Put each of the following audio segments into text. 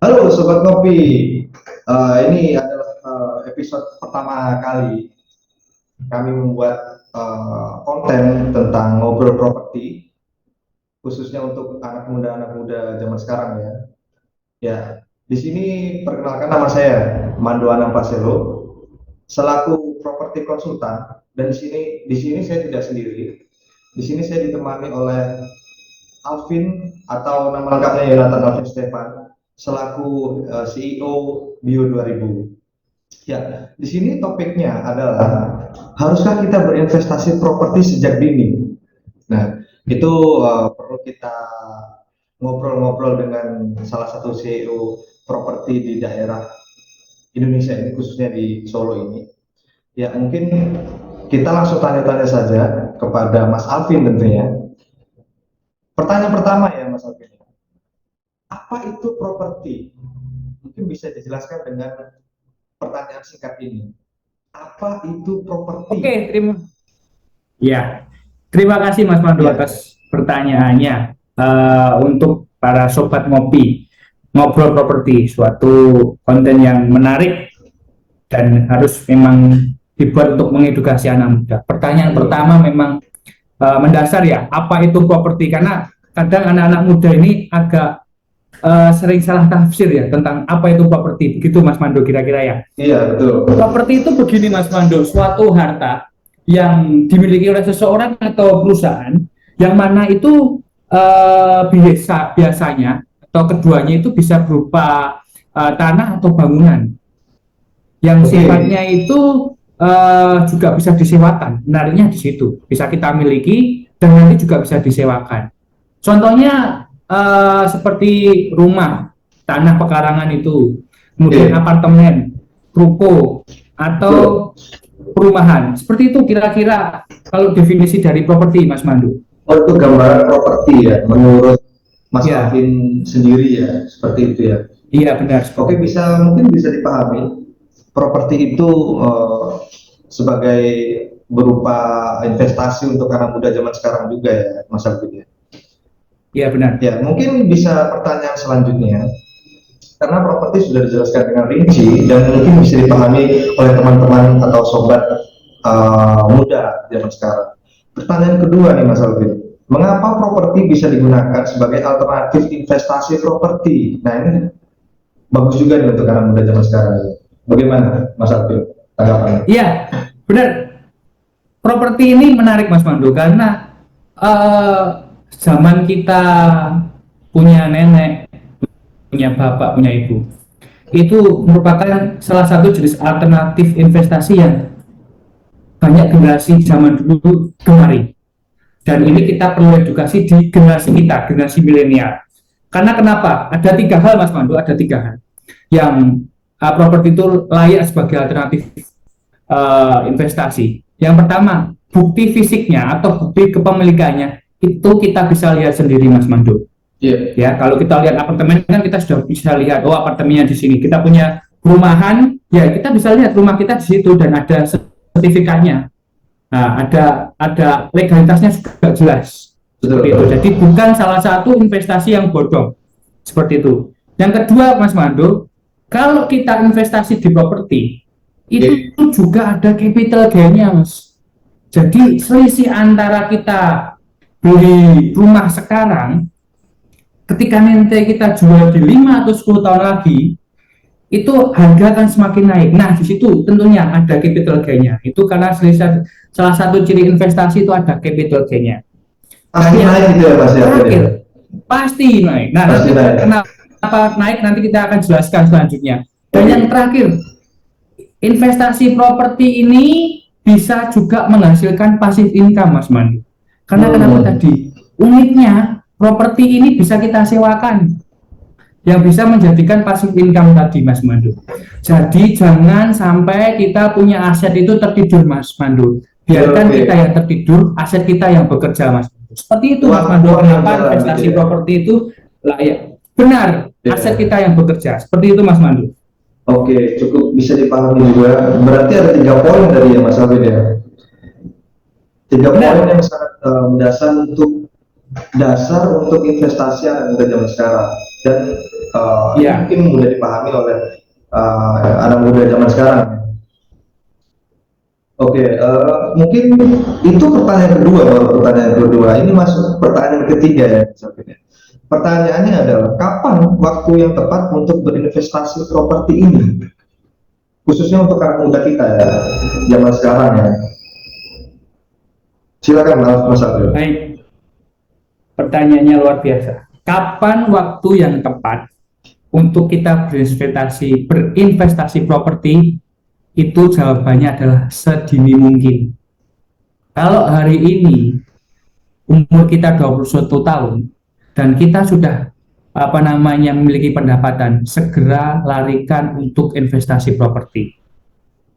Halo Sobat Kopi. Ini adalah episode pertama kali kami membuat konten tentang ngobrol properti, khususnya untuk anak muda zaman sekarang ya. Ya, di sini perkenalkan nama saya Mando Anang Paselo, selaku properti konsultan. Dan di sini saya tidak sendiri. Di sini saya ditemani oleh Alvin atau nama lengkapnya Yonatan Alvin Stefan, selaku CEO Bio 2000. Ya, di sini topiknya adalah haruskah kita berinvestasi properti sejak dini? Nah, itu perlu kita ngobrol-ngobrol dengan salah satu CEO properti di daerah Indonesia ini, khususnya di Solo ini. Ya, mungkin kita langsung tanya-tanya saja kepada Mas Alvin tentunya. Pertanyaan pertama ya Mas Alvin, apa itu properti? Mungkin bisa dijelaskan dengan pertanyaan singkat ini. Apa itu properti? Oke, ya, terima kasih Mas Pandu Ya, atas pertanyaannya. Untuk para sobat ngopi, ngobrol properti, suatu konten yang menarik dan harus memang dibuat untuk mengedukasi anak muda. Pertanyaan pertama memang mendasar ya, apa itu properti? Karena kadang anak-anak muda ini agak sering salah tafsir ya tentang apa itu properti. Begitu Mas Mando kira-kira ya. iya betul. Properti itu begini Mas Mando, suatu harta yang dimiliki oleh seseorang atau perusahaan yang mana itu biasanya atau keduanya itu bisa berupa tanah atau bangunan yang Oke, sifatnya itu juga bisa disewakan. Menariknya di situ bisa kita miliki dan nanti juga bisa disewakan. Contohnya seperti rumah, tanah pekarangan itu, kemudian oke, apartemen, ruko, betul. atau perumahan. Seperti itu kira-kira kalau definisi dari properti, Mas Mandu. Oh, itu gambaran properti ya, menurut Mas Ya, Alvin sendiri ya, seperti itu ya. iya benar seperti Oke, itu. mungkin bisa dipahami. Properti itu sebagai berupa investasi untuk anak muda zaman sekarang juga ya, Mas Alvin ya. Iya benar. Ya, mungkin bisa pertanyaan selanjutnya, karena properti sudah dijelaskan dengan rinci dan mungkin bisa dipahami oleh teman-teman atau sobat muda zaman sekarang. Pertanyaan kedua nih Mas Alvin, mengapa properti bisa digunakan sebagai alternatif investasi properti? Nah ini bagus juga nih untuk anak muda zaman sekarang. Bagaimana Mas Alvin tanggapannya? Iya, benar. Properti ini menarik Mas Mandu karena eh, zaman kita punya nenek, punya bapak, punya ibu, itu merupakan salah satu jenis alternatif investasi yang banyak generasi zaman dulu gemari. Dan ini kita perlu edukasi di generasi kita, generasi milenial. Karena kenapa? Ada tiga hal Mas Mandu, ada tiga hal yang properti itu layak sebagai alternatif investasi. Yang pertama, bukti fisiknya atau bukti kepemilikannya itu kita bisa lihat sendiri Mas Mandu. Iya, yeah. Ya, kalau kita lihat apartemen kan kita sudah bisa lihat oh apartemennya di sini. Kita punya perumahan, ya kita bisa lihat rumah kita di situ dan ada sertifikatnya. Nah, ada legalitasnya juga jelas. Betul. Seperti itu. Jadi bukan salah satu investasi yang bodong. Seperti itu. Yang kedua, Mas Mando, kalau kita investasi di properti, itu Yeah. juga ada capital gain-nya, Mas. Jadi selisih antara kita beli rumah sekarang, ketika nanti kita jual di 5 atau 10 tahun lagi, itu harga akan semakin naik. Nah, di situ tentunya ada capital gain-nya. Itu karena salah satu ciri investasi itu ada capital gain-nya. Dan Pasti yang naik gitu ya Mas ya. terakhir, pasti naik. Nah, Pasti nanti naik. kenapa naik nanti kita akan jelaskan selanjutnya. Dan yang terakhir, investasi properti ini bisa juga menghasilkan passive income, Mas Mandi. Karena kenapa tadi? Uniknya, properti ini bisa kita sewakan yang bisa menjadikan passive income tadi Mas Mandu. Jadi jangan sampai kita punya aset itu tertidur Mas Mandu. Biarkan kita yang tertidur, aset kita yang bekerja Mas Mandu. Seperti itu Mas Mandu. Kenapa investasi properti itu layak? Benar, aset kita yang bekerja. Seperti itu Mas Mandu. Oke, cukup bisa dipahami juga. Berarti ada 3 poin dari ya Mas Alvin ya. 3 poin yang sangat dasar untuk investasi anak muda zaman sekarang. Dan ini Ya, mungkin mudah dipahami oleh anak muda zaman sekarang. Oke, mungkin itu pertanyaan kedua, baru pertanyaan kedua. Ini masuk pertanyaan ketiga ya, Safir. Pertanyaannya adalah kapan waktu yang tepat untuk berinvestasi properti ini, khususnya untuk anak muda kita ya, zaman sekarang ya. Silakan Mas Abdul. baik. Pertanyaannya luar biasa. Kapan waktu yang tepat untuk kita berinvestasi properti? Itu jawabannya adalah sedini mungkin. Kalau hari ini umur kita 21 tahun dan kita sudah memiliki pendapatan, segera larikan untuk investasi properti.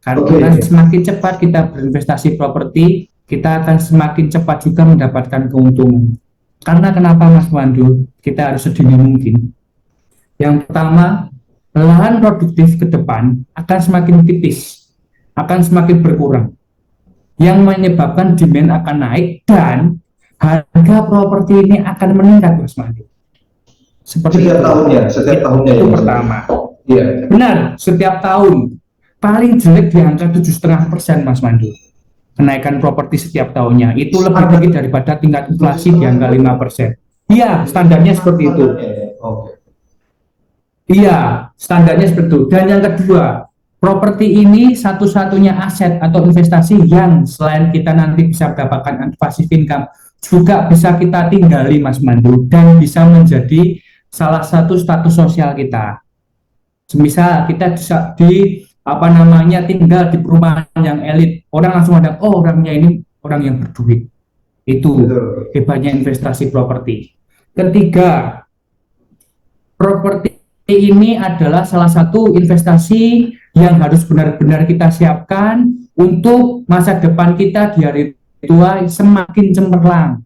Karena Oke. semakin cepat kita berinvestasi properti, kita akan semakin cepat juga mendapatkan keuntungan. Karena kenapa Mas Pandu? Kita harus sedini mungkin. Yang pertama, lahan produktif ke depan akan semakin tipis, akan semakin berkurang, yang menyebabkan demand akan naik dan harga properti ini akan meningkat, Mas Mandi. Seperti Setiap itu. tahunnya, setiap tahunnya Itu ya, pertama. Iya. Benar, setiap tahun. Paling jelek di angka 7,5%, Mas Mandu. Kenaikan properti setiap tahunnya. Itu lebih tinggi daripada tingkat inflasi di angka 5%. Iya, standarnya seperti itu. Oke. Iya, standarnya seperti itu. Dan yang kedua, properti ini satu-satunya aset atau investasi yang selain kita nanti bisa mendapatkan passive income, juga bisa kita tinggali, Mas Mandu, dan bisa menjadi salah satu status sosial kita. Misal kita bisa tinggal di perumahan yang elit, orang langsung ada, oh orangnya ini orang yang berduit. Itu Betul. hebatnya investasi properti. Ketiga, properti ini adalah salah satu investasi yang harus benar-benar kita siapkan untuk masa depan kita di hari tua semakin cemerlang.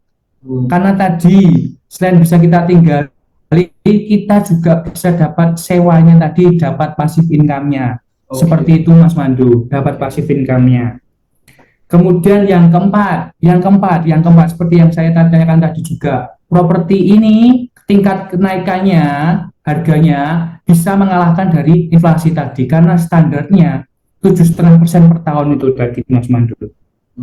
Karena tadi selain bisa kita tinggal, kita juga bisa dapat sewanya tadi, dapat passive income-nya. Seperti itu Mas Mandu, dapat passive income-nya. Kemudian yang keempat seperti yang saya tanyakan tadi juga, properti ini tingkat kenaikannya, harganya bisa mengalahkan dari inflasi tadi karena standarnya 7,5% per tahun itu tadi Mas Mandu.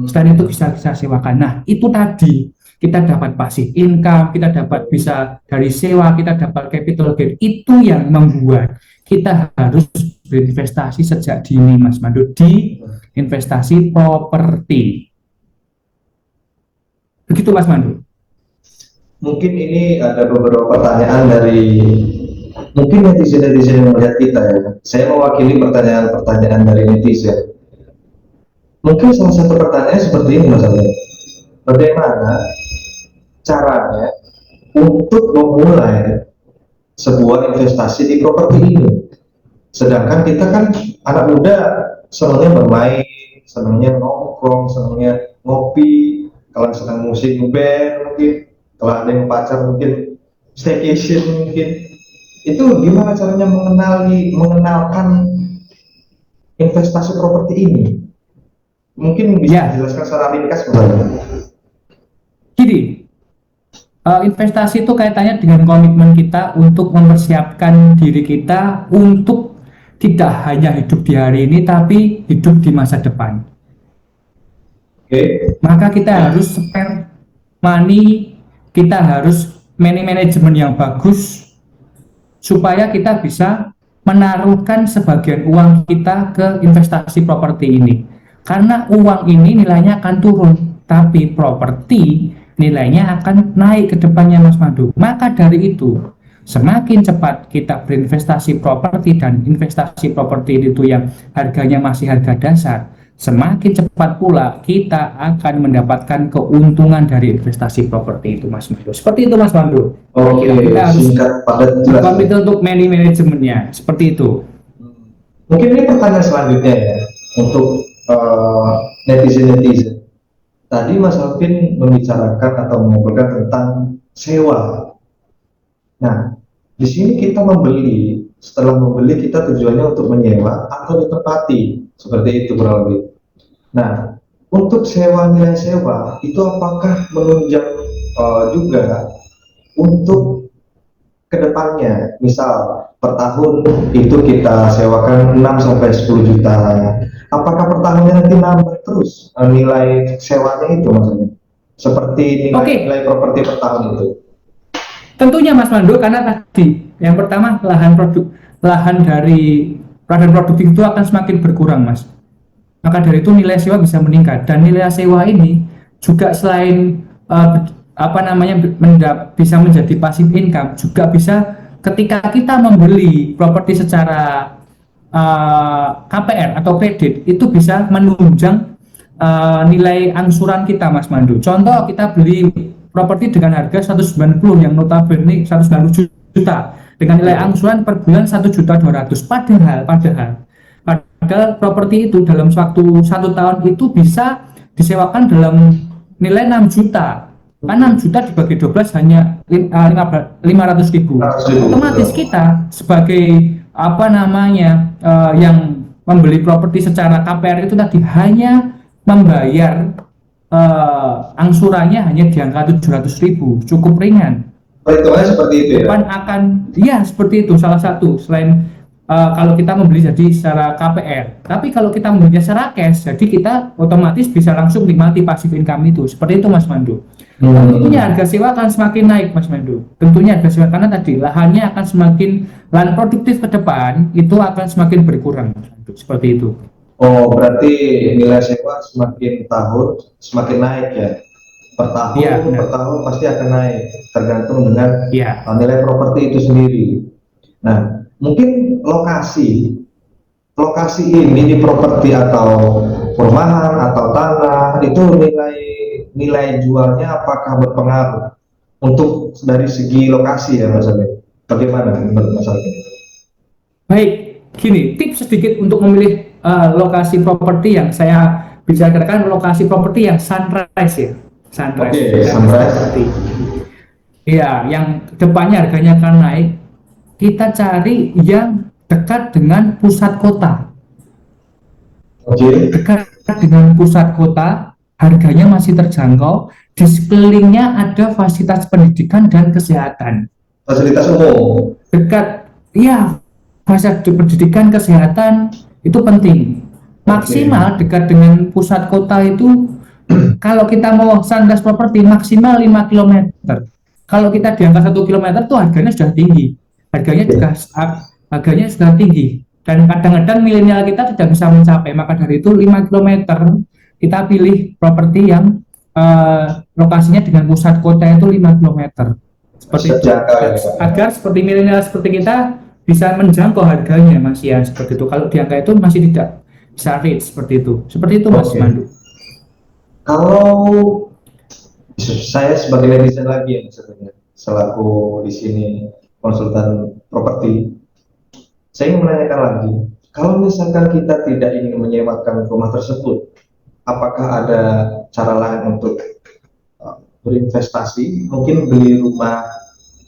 Selain itu bisa sewakan. Nah itu tadi kita dapat passive income, kita dapat bisa dari sewa, kita dapat capital gain. Itu yang membuat kita harus berinvestasi sejak dini Mas Mandu di investasi properti. Begitu Mas Mandu. Mungkin ini ada beberapa pertanyaan dari mungkin netizen-netizen yang melihat kita ya. Saya mewakili pertanyaan-pertanyaan dari netizen. Mungkin salah satu pertanyaan seperti ini Mas Abdul. Bagaimana caranya untuk memulai sebuah investasi di properti ini? Sedangkan kita kan anak muda senangnya bermain, senangnya nongkrong, senangnya ngopi, kalau senang musik band mungkin, kalau ada yang pacar mungkin staycation mungkin. Itu gimana caranya mengenalkan investasi properti ini? Mungkin bisa dijelaskan secara ringkas bagaimana? Jadi, investasi itu kaitannya dengan komitmen kita untuk mempersiapkan diri kita untuk tidak hanya hidup di hari ini, tapi hidup di masa depan. Maka kita harus spend money, kita harus manajemen yang bagus, supaya kita bisa menaruhkan sebagian uang kita ke investasi properti ini. Karena uang ini nilainya akan turun, tapi properti nilainya akan naik ke depannya Mas Madu. Maka dari itu, semakin cepat kita berinvestasi properti dan investasi properti itu yang harganya masih harga dasar, semakin cepat pula kita akan mendapatkan keuntungan dari investasi properti itu Mas Madu. Seperti itu Mas Madu. Oke, kita harus singkat padat jelas. untuk manajemennya, seperti itu. Mungkin ini pertanyaan selanjutnya ya untuk netizen-netizen. Tadi Mas Alvin membicarakan atau mengobrolkan tentang sewa. Nah, di sini kita membeli, setelah membeli kita tujuannya untuk menyewa atau ditempati, seperti itu kurang lebih. Nah, untuk sewa nilai sewa itu apakah menunjang juga untuk ke depannya. Misal per tahun itu kita sewakan 6 sampai 10 juta. Apakah per tahunnya nanti nambah terus nilai sewanya itu maksudnya? Seperti nilai properti per tahun itu. Tentunya Mas Mando, karena tadi yang pertama lahan dari lahan produktif itu akan semakin berkurang, Mas. Maka dari itu nilai sewa bisa meningkat, dan nilai sewa ini juga selain bisa menjadi passive income, juga bisa ketika kita membeli properti secara KPR atau kredit, itu bisa menunjang nilai angsuran kita, Mas Mandu. Contoh, kita beli properti dengan harga 190 yang notabene 190 juta dengan nilai angsuran per bulan 1.200.000. Padahal properti itu dalam waktu 1 tahun itu bisa disewakan dalam nilai 6 juta. Kan 6 juta dibagi 12 hanya 500.000. Otomatis kita sebagai yang membeli properti secara KPR itu tadi hanya membayar angsurannya hanya di angka 700.000, cukup ringan. Perhitungannya seperti itu ya? Seperti itu salah satu selain kalau kita membeli jadi secara KPR. Tapi kalau kita membelinya secara cash, jadi kita otomatis bisa langsung nikmati passive income itu. Seperti itu, Mas Mandu. Tentunya harga sewa akan semakin naik, Mas Mandu. Tentunya harga sewa, karena tadi lahannya akan semakin, lahan produktif ke depan itu akan semakin berkurang, Mas Mandu. Seperti itu. Oh, berarti nilai sewa semakin tahun semakin naik ya? Per tahun, ya, per tahun pasti akan naik, tergantung dengan ya, nilai properti itu sendiri. Nah, mungkin lokasi ini di properti atau perumahan atau tanah itu nilai jualnya apakah berpengaruh untuk dari segi lokasi ya Mas Ali? Bagaimana menurut Mas Ali? Baik, gini, tips sedikit untuk memilih lokasi properti yang saya bicarakan, lokasi properti yang sunrise ya. Sunrise. Oke, sunrise. Iya, yang depannya harganya akan naik. Kita cari yang dekat dengan pusat kota. Dekat dengan pusat kota, harganya masih terjangkau. Di sekelilingnya ada fasilitas pendidikan dan kesehatan. Fasilitas umum. Dekat, iya, fasilitas pendidikan, kesehatan itu penting. Maksimal dekat dengan pusat kota itu, kalau kita mau sunrise properti maksimal 5 km. Kalau kita di angka 1 km tuh harganya sudah tinggi. Harganya sudah tinggi. Dan kadang-kadang milenial kita tidak bisa mencapai. Maka dari itu 5 km kita pilih properti yang lokasinya dengan pusat kota itu 5 km. Seperti itu. Agar seperti milenial seperti kita bisa menjangkau harganya, Mas ya, seperti itu. Kalau di angka itu masih tidak bisa reach seperti itu. Seperti itu, Mas Mandu. Kalau saya sebagai netizen lagi ya sebenarnya, selaku di sini konsultan properti, saya ingin menanyakan lagi, kalau misalkan kita tidak ingin menyewakan rumah tersebut, apakah ada cara lain untuk berinvestasi, mungkin beli rumah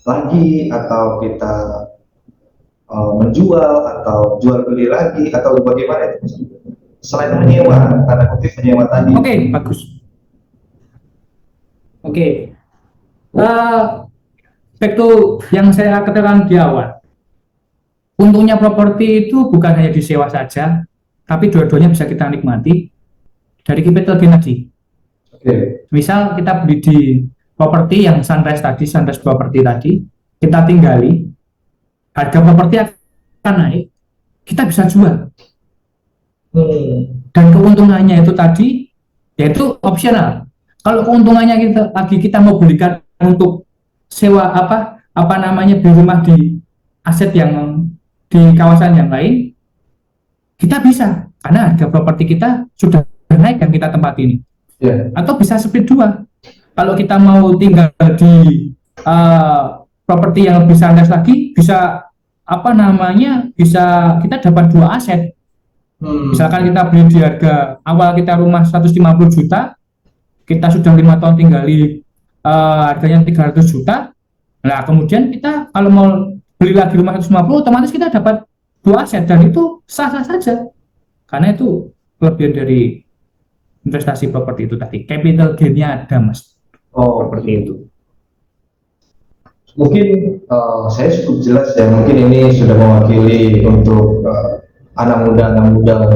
lagi, atau kita menjual, atau jual beli lagi, atau bagaimana itu? Selain menyewa, tanda kutip menyewa tadi. Oke, bagus. Oke. Back to yang saya katakan di awal. Untungnya properti itu bukan hanya disewa saja, tapi dua-duanya bisa kita nikmati dari capital gain tadi. Misal kita beli di properti yang sunrise properti tadi, kita tinggali, harga properti akan naik, kita bisa jual. Dan keuntungannya itu tadi, yaitu opsional. Kalau keuntungannya kita mau belikan untuk sewa beli rumah di aset yang di kawasan yang lain, kita bisa, karena harga properti kita sudah naik yang kita tempati ini. Atau bisa split 2. Kalau kita mau tinggal di properti yang lebih sunrise lagi, bisa bisa kita dapat 2 aset. Misalkan kita beli di harga awal kita rumah 150 juta, kita sudah 5 tahun tinggali, harganya 300 juta. Nah, kemudian kita kalau mau beli lagi rumah 150, otomatis kita dapat 2 aset, dan itu sah-sah saja. Karena itu kelebihan dari investasi properti itu tadi. Capital gain-nya ada, Mas. Seperti itu. mungkin saya cukup jelas ya, mungkin ini sudah mewakili untuk anak muda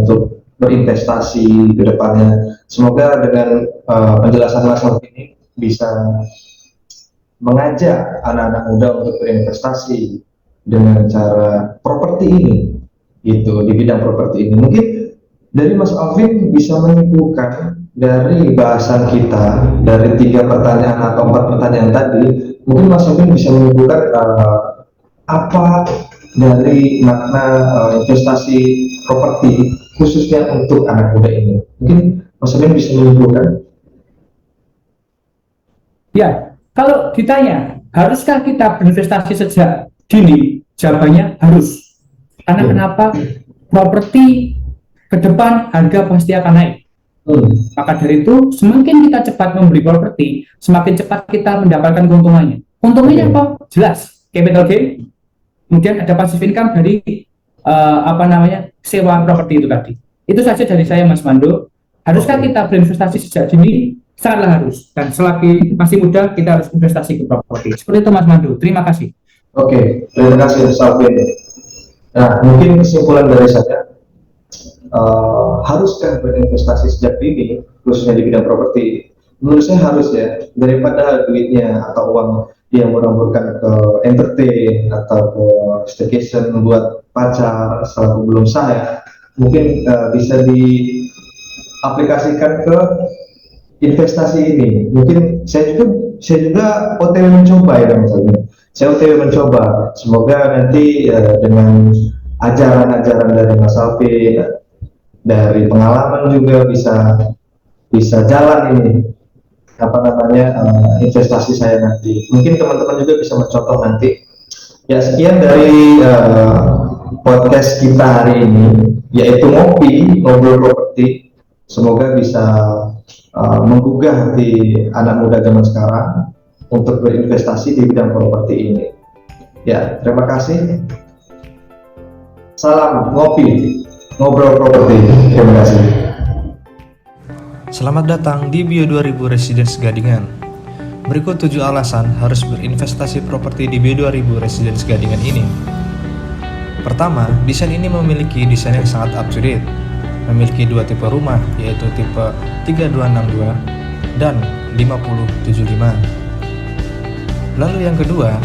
untuk berinvestasi ke depannya. Semoga dengan penjelasan Mas Alvin ini bisa mengajak anak-anak muda untuk berinvestasi dengan cara properti ini, gitu, di bidang properti ini. Mungkin dari Mas Alvin bisa menyimpulkan dari bahasan kita, dari 3 pertanyaan atau 4 pertanyaan tadi, mungkin Mas Alvin bisa menyimpulkan apa dari makna investasi properti khususnya untuk anak muda ini. Mungkin Mas Alvin bisa menyimpulkan. Ya, kalau ditanya, haruskah kita berinvestasi sejak dini? Jawabannya harus. Karena kenapa? Properti ke depan harga pasti akan naik. Maka dari itu, semakin kita cepat membeli properti, semakin cepat kita mendapatkan keuntungannya. Keuntungannya apa? Jelas, capital gain. Kemudian ada passive income dari sewa properti itu tadi. Itu saja dari saya, Mas Mando. Haruskah kita berinvestasi sejak dini? Sangatlah harus. Dan selagi masih muda, kita harus investasi ke properti. Seperti itu, Mas Mando. Terima kasih. Oke, terima kasih Mas Alvin. Nah, mungkin kesimpulan dari saya, haruskah berinvestasi sejak dini, khususnya di bidang properti? Menurut saya harus ya, daripada duitnya atau uang dia murah-murahkan ke entertain atau ke staycation buat pacar selaku belum saya, mungkin bisa diaplikasikan ke investasi ini. Mungkin saya juga OTW mencoba ya Mas Alvin. Saya OTW mencoba. Semoga nanti dengan ajaran-ajaran dari Mas Alvin, dari pengalaman juga bisa jalan ini investasi saya nanti. Mungkin teman-teman juga bisa mencontoh nanti. Ya, sekian dari podcast kita hari ini, yaitu ngobrol properti. Semoga bisa menggugah hati anak muda zaman sekarang untuk berinvestasi di bidang properti ini. Ya, terima kasih. Salam ngobrol properti. Terima kasih. Selamat datang di Bio 2000 Residence Gadingan. Berikut 7 alasan harus berinvestasi properti di Bio 2000 Residence Gadingan ini. Pertama, desain ini memiliki desain yang sangat up to date. Memiliki 2 tipe rumah, yaitu tipe 3262 dan 5075. Lalu yang kedua,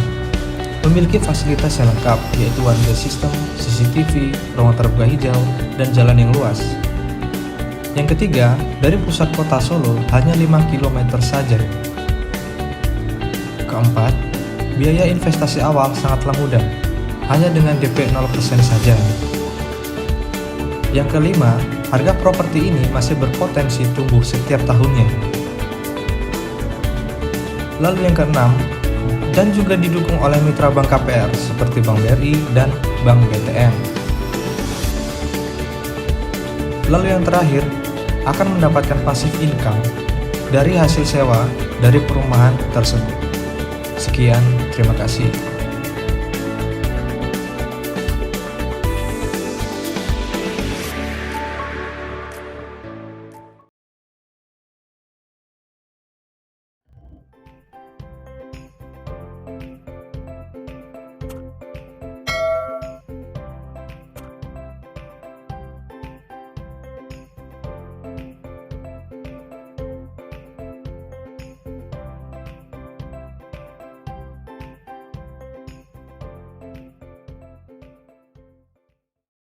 memiliki fasilitas yang lengkap, yaitu warga sistem, CCTV, ruang terbuka hijau, dan jalan yang luas. Yang ketiga, dari pusat kota Solo hanya 5 km saja. Keempat, biaya investasi awal sangatlah mudah, hanya dengan DP 0% saja. Yang kelima, harga properti ini masih berpotensi tumbuh setiap tahunnya. Lalu yang keenam, dan juga didukung oleh mitra bank KPR seperti Bank BRI dan Bank BTN. Lalu yang terakhir, akan mendapatkan passive income dari hasil sewa dari perumahan tersebut. Sekian, terima kasih.